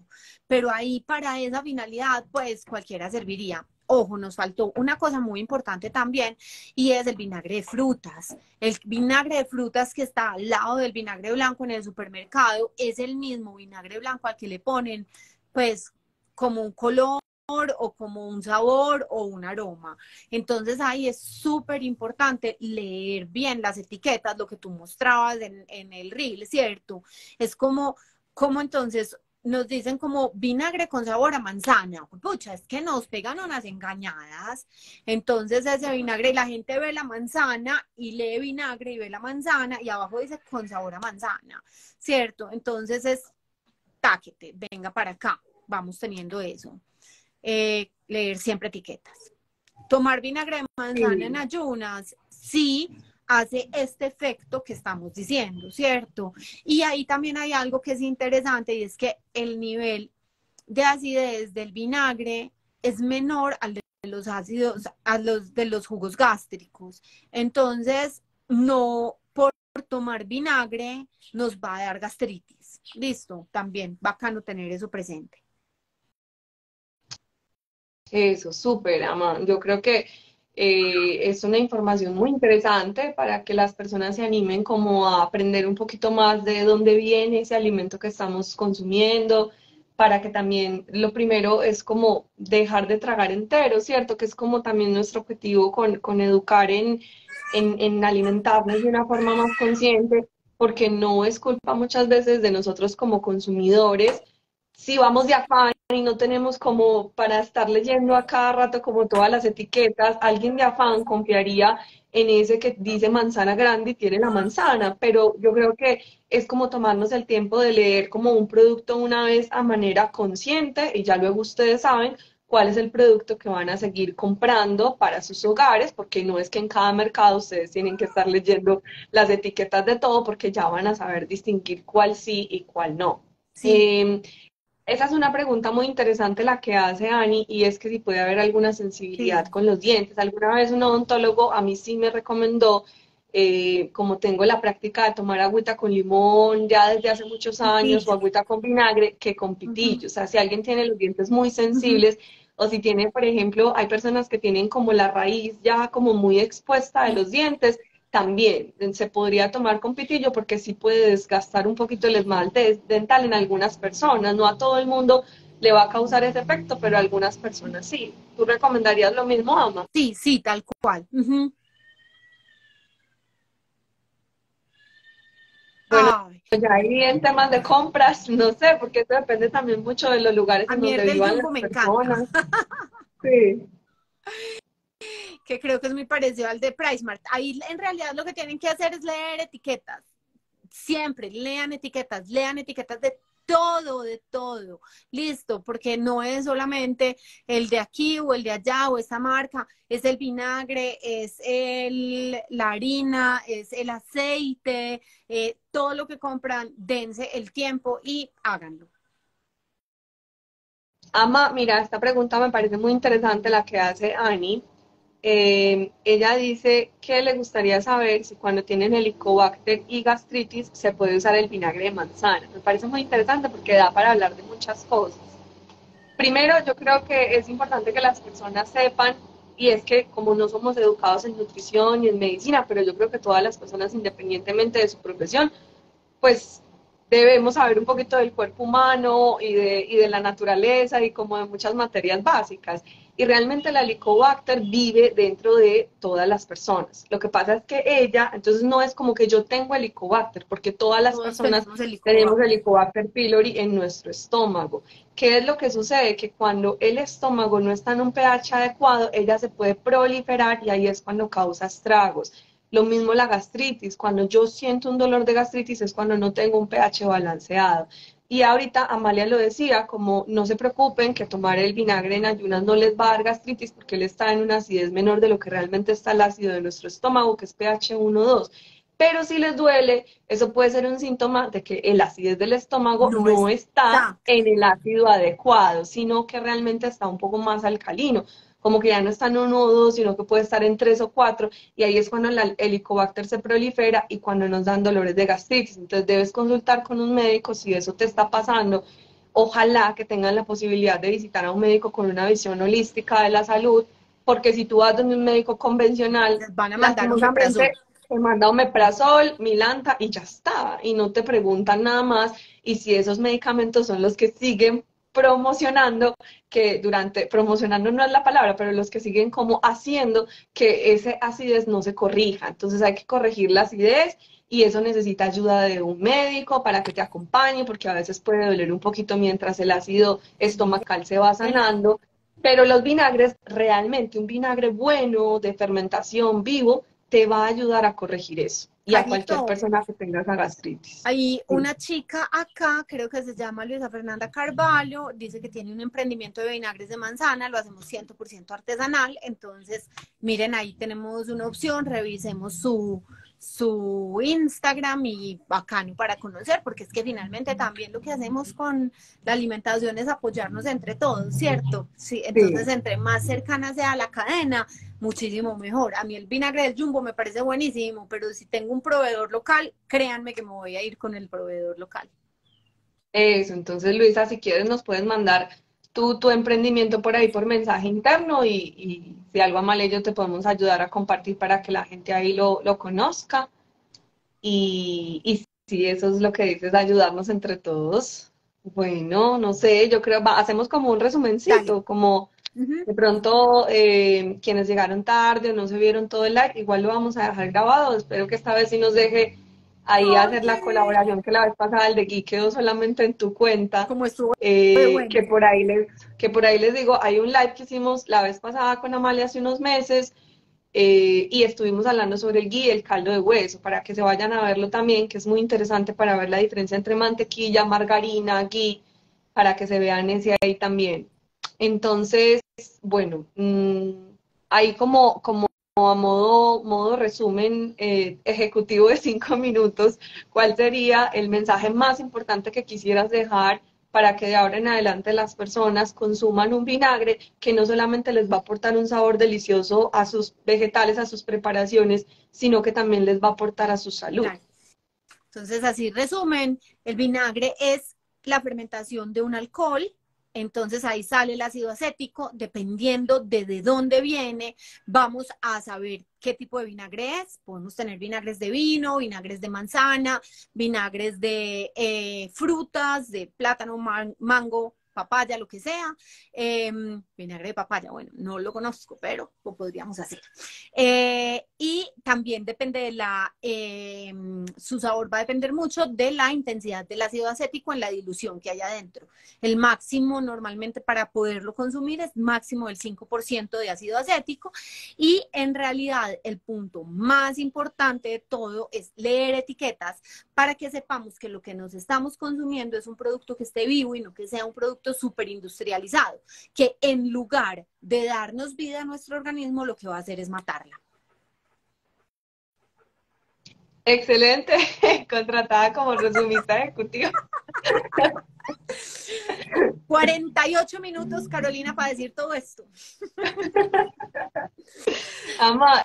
Pero ahí para esa finalidad, pues cualquiera serviría. Ojo, nos faltó una cosa muy importante también y es el vinagre de frutas. El vinagre de frutas que está al lado del vinagre blanco en el supermercado es el mismo vinagre blanco al que le ponen, pues, como un color o como un sabor o un aroma. Entonces ahí es súper importante leer bien las etiquetas, lo que tú mostrabas en el reel, ¿cierto? Es como entonces nos dicen como vinagre con sabor a manzana. Pucha, es que nos pegan unas engañadas. Entonces ese vinagre, la gente ve la manzana y lee vinagre y ve la manzana y abajo dice con sabor a manzana, ¿cierto? Entonces es táquete, venga para acá, vamos teniendo eso. Leer siempre etiquetas. Tomar vinagre de manzana en Sí. ayunas, sí hace este efecto que estamos diciendo, ¿cierto? Y ahí también hay algo que es interesante y es que el nivel de acidez del vinagre es menor al de los ácidos, a los de los jugos gástricos. Entonces, no por tomar vinagre nos va a dar gastritis. Listo, también bacano tener eso presente. Eso, súper, Ama. Yo creo que es una información muy interesante para que las personas se animen como a aprender un poquito más de dónde viene ese alimento que estamos consumiendo, para que también lo primero es como dejar de tragar entero, ¿cierto? Que es como también nuestro objetivo con educar en alimentarnos de una forma más consciente, porque no es culpa muchas veces de nosotros como consumidores si vamos de afán y no tenemos como para estar leyendo a cada rato como todas las etiquetas, alguien de afán confiaría en ese que dice manzana grande y tiene la manzana, pero yo creo que es como tomarnos el tiempo de leer como un producto una vez a manera consciente y ya luego ustedes saben cuál es el producto que van a seguir comprando para sus hogares, porque no es que en cada mercado ustedes tienen que estar leyendo las etiquetas de todo, porque ya van a saber distinguir cuál sí y cuál no. Sí, Eh, esa es una pregunta muy interesante la que hace Ani y es que si puede haber alguna sensibilidad sí. con los dientes. Alguna vez un odontólogo a mí sí me recomendó, como tengo la práctica de tomar agüita con limón ya desde hace muchos años o Pitillo. agüita con vinagre, que con Ujú, pitillo. O sea, si alguien tiene los dientes muy ujú. sensibles o si tiene, por ejemplo, hay personas que tienen como la raíz ya como muy expuesta de Sí. los dientes, también se podría tomar con pitillo porque sí puede desgastar un poquito el esmalte dental en algunas personas. No a todo el mundo le va a causar ese efecto, pero a algunas personas sí. ¿Tú recomendarías lo mismo, Ama? Sí, sí, tal cual. Ujú. Bueno, Ay, ya ahí en temas de compras, no sé, porque eso depende también mucho de los lugares a en mí el donde del vivan las Jumbo me encanta, personas. Sí. que creo que es muy parecido al de PriceMart. Ahí en realidad lo que tienen que hacer es leer etiquetas. Siempre lean etiquetas de todo, listo, porque no es solamente el de aquí o el de allá o esta marca, es el vinagre, es la harina, es el aceite, todo lo que compran, dense el tiempo y háganlo. Ama, mira, esta pregunta me parece muy interesante la que hace Annie. Ella dice que le gustaría saber si cuando tienen helicobacter y gastritis se puede usar el vinagre de manzana. Me parece muy interesante porque da para hablar de muchas cosas. Primero, yo creo que es importante que las personas sepan, y es que como no somos educados en nutrición y en medicina, pero yo creo que todas las personas, independientemente de su profesión, pues debemos saber un poquito del cuerpo humano y de la naturaleza y como de muchas materias básicas. Y realmente la Helicobacter vive dentro de todas las personas. Lo que pasa es que ella, entonces no es como que yo tengo Helicobacter, porque todas las Todos personas tenemos tenemos helicobacter. Helicobacter pylori en nuestro estómago. ¿Qué es lo que sucede? Que cuando el estómago no está en un pH adecuado, ella se puede proliferar y ahí es cuando causa estragos. Lo mismo la gastritis, cuando yo siento un dolor de gastritis es cuando no tengo un pH balanceado. Y ahorita Amalia lo decía, como no se preocupen que tomar el vinagre en ayunas no les va a dar gastritis porque él está en una acidez menor de lo que realmente está el ácido de nuestro estómago, que es pH 1,2. Pero si les duele, eso puede ser un síntoma de que el acidez del estómago No no está está. en el ácido adecuado, sino que realmente está un poco más alcalino, como que ya no está en 1 o 2, sino que puede estar en 3 o 4, y ahí es cuando el helicobacter se prolifera y cuando nos dan dolores de gastritis. Entonces debes consultar con un médico si eso te está pasando. Ojalá que tengan la posibilidad de visitar a un médico con una visión holística de la salud, porque si tú vas donde un médico convencional, Les van a mandar lastimosamente omeprazol. te manda omeprazol, Milanta y ya está, y no te preguntan nada más, y si esos medicamentos son los que siguen promocionando, que promocionando no es la palabra, pero los que siguen como haciendo que ese acidez no se corrija. Entonces hay que corregir la acidez y eso necesita ayuda de un médico para que te acompañe, porque a veces puede doler un poquito mientras el ácido Sí, estomacal se va el- sanando. Pero los vinagres, realmente un vinagre bueno, de fermentación vivo, te va a ayudar a corregir eso. Y a cualquier Carito, persona que tenga esa gastritis. hay Sí. una chica acá, creo que se llama Luisa Fernanda Carvalho, dice que tiene un emprendimiento de vinagres de manzana, lo hacemos 100% artesanal, entonces miren, ahí tenemos una opción, revisemos su Instagram y bacano para conocer, porque es que finalmente también lo que hacemos con la alimentación es apoyarnos entre todos, ¿cierto? Sí, entonces Sí. entre más cercana sea la cadena, muchísimo mejor. A mí el vinagre del Jumbo me parece buenísimo, pero si tengo un proveedor local, créanme que me voy a ir con el proveedor local. Eso, entonces Luisa, si quieres nos puedes mandar tu emprendimiento por ahí por mensaje interno y si algo amarillo te podemos ayudar a compartir para que la gente ahí lo conozca. Y sí, eso es lo que dices, ayudarnos entre todos. Bueno, no sé, yo creo, hacemos como un Dale. resumencito, como Uh -huh. de pronto quienes llegaron tarde o no se vieron todo el live, igual lo vamos a dejar grabado. Espero que esta vez sí nos deje ahí hacer la Oye, colaboración, que la vez pasada el de Gui quedó solamente en tu cuenta. como estuvo de bueno. Que por ahí les digo, hay un live que hicimos la vez pasada con Amalia hace unos meses, y estuvimos hablando sobre el ghee, el caldo de hueso, para que se vayan a verlo también, que es muy interesante para ver la diferencia entre mantequilla, margarina, ghee, para que se vean ese ahí también. Entonces, bueno, ahí como a modo resumen ejecutivo de 5 minutos, ¿cuál sería el mensaje más importante que quisieras dejar para que de ahora en adelante las personas consuman un vinagre que no solamente les va a aportar un sabor delicioso a sus vegetales, a sus preparaciones, sino que también les va a aportar a su salud? Claro. Entonces, así resumen, el vinagre es la fermentación de un alcohol, entonces ahí sale el ácido acético, dependiendo de dónde viene, vamos a saber qué tipo de vinagre es. Podemos tener vinagres de vino, vinagres de manzana, vinagres de frutas, de plátano, mango, papaya, lo que sea. Vinagre de papaya, bueno, no lo conozco, pero lo podríamos hacer. Y también depende de su sabor va a depender mucho de la intensidad del ácido acético en la dilución que hay adentro. El máximo normalmente para poderlo consumir es máximo del 5% de ácido acético y en realidad el punto más importante de todo es leer etiquetas para que sepamos que lo que nos estamos consumiendo es un producto que esté vivo y no que sea un producto súper industrializado, que en lugar de darnos vida a nuestro organismo, lo que va a hacer es matarla. Excelente, contratada como resumista ejecutiva. 48 minutos, Carolina, para decir todo esto. Ama,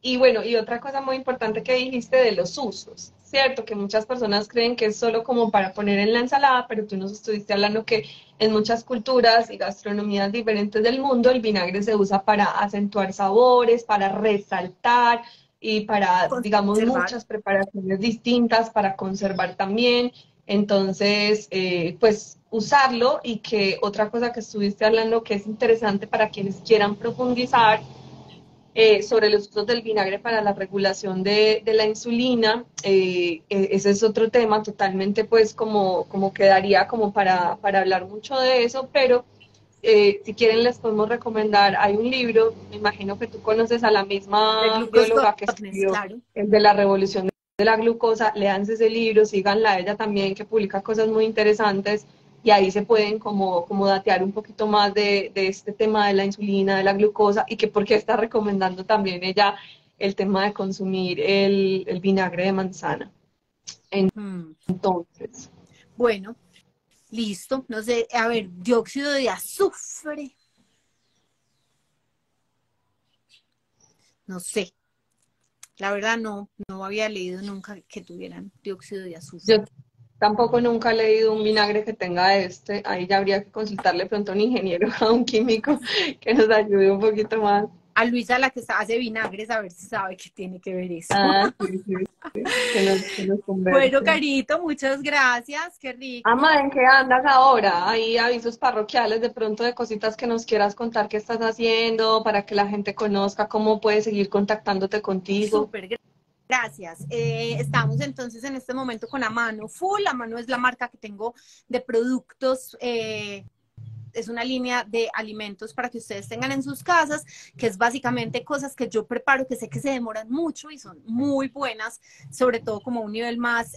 y bueno, y otra cosa muy importante que dijiste de los usos, ¿cierto? Que muchas personas creen que es solo como para poner en la ensalada, pero tú nos estuviste hablando que en muchas culturas y gastronomías diferentes del mundo el vinagre se usa para acentuar sabores, para resaltar y para, digamos, Conservar. muchas preparaciones distintas, para conservar también. Entonces, pues usarlo, y que otra cosa que estuviste hablando que es interesante para quienes quieran profundizar sobre los usos del vinagre para la regulación de la insulina. Ese es otro tema totalmente, pues, como quedaría como para hablar mucho de eso, pero si quieren les podemos recomendar, hay un libro, me imagino que tú conoces a la De misma glucose bióloga que godness, escribió claro. el de la revolución de la glucosa, léanse ese libro, síganla a ella también, que publica cosas muy interesantes, y ahí se pueden como datear un poquito más de este tema de la insulina, de la glucosa, y que por qué está recomendando también ella el tema de consumir el vinagre de manzana. Mm. Entonces, Bueno, listo. No sé, a ver, dióxido de azufre. No sé. La verdad no había leído nunca que tuvieran dióxido de azufre. yo tampoco nunca he leído un vinagre que tenga este. Ahí ya habría que consultarle pronto a un ingeniero, a un químico que nos ayude un poquito más. A Luisa, la que hace vinagres, a ver si sabe qué tiene que ver eso. Ah, sí, sí, sí, que nos Bueno, converse. Carito, muchas gracias. Qué rico. Ama, ¿en qué andas ahora? Hay avisos parroquiales de pronto de cositas que nos quieras contar qué estás haciendo para que la gente conozca cómo puede seguir contactándote contigo. Súper, gracias. Estamos entonces en este momento con Amano Full. Amano es la marca que tengo de productos. Es una línea de alimentos para que ustedes tengan en sus casas, que es básicamente cosas que yo preparo, que sé que se demoran mucho y son muy buenas, sobre todo como un nivel más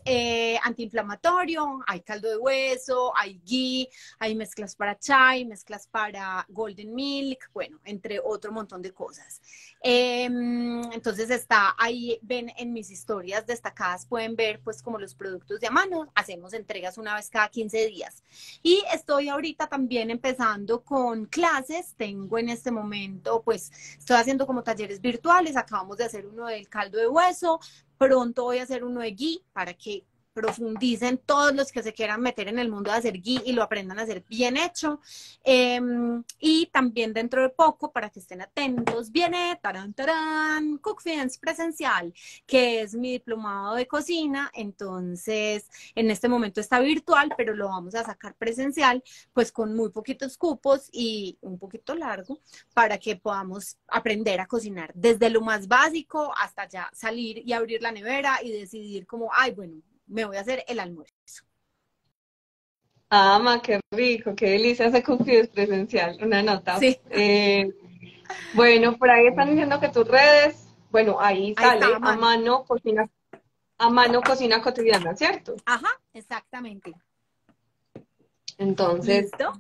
antiinflamatorio. Hay caldo de hueso, hay ghee, hay mezclas para chai, mezclas para golden milk, bueno, entre otro montón de cosas. Entonces está ahí, ven en mis historias destacadas, pueden ver pues como los productos de a mano, hacemos entregas una vez cada 15 días. Y estoy ahorita también empezando con clases, tengo en este momento, pues estoy haciendo como talleres virtuales, acabamos de hacer uno del caldo de hueso, pronto voy a hacer uno de ghee para que profundicen todos los que se quieran meter en el mundo de hacer ghee y lo aprendan a hacer bien hecho. Y también dentro de poco, para que estén atentos, viene tarán, tarán, Cookfiance presencial, que es mi diplomado de cocina. Entonces, en este momento está virtual, pero lo vamos a sacar presencial, pues con muy poquitos cupos y un poquito largo, para que podamos aprender a cocinar desde lo más básico hasta ya salir y abrir la nevera y decidir como, ay, bueno, me voy a hacer el almuerzo. Ama, qué rico, qué delicia ese cookies presencial. Una nota. Sí, Bueno, por ahí están diciendo que tus redes, bueno, ahí ahí está sale a mano. a mano cocina cotidiana, ¿cierto? Ajá, exactamente. Entonces, ¿Listo?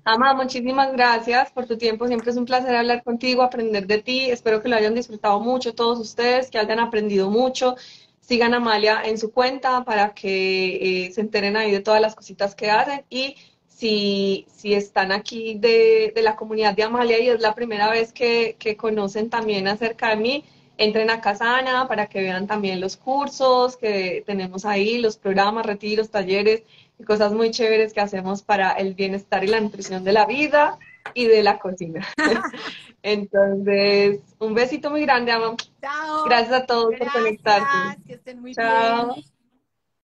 Ama, muchísimas gracias por tu tiempo. Siempre es un placer hablar contigo, aprender de ti. Espero que lo hayan disfrutado mucho todos ustedes, que hayan aprendido mucho. Sigan a Amalia en su cuenta para que se enteren ahí de todas las cositas que hacen. Y si están aquí de la comunidad de Amalia y es la primera vez que conocen también acerca de mí, entren a Casana para que vean también los cursos que tenemos ahí, los programas, retiros, talleres y cosas muy chéveres que hacemos para el bienestar y la nutrición de la vida y de la cocina. Entonces, un besito muy grande, Ama. Chao. Gracias a todos por conectarse. Gracias, que estén muy bien. Chao.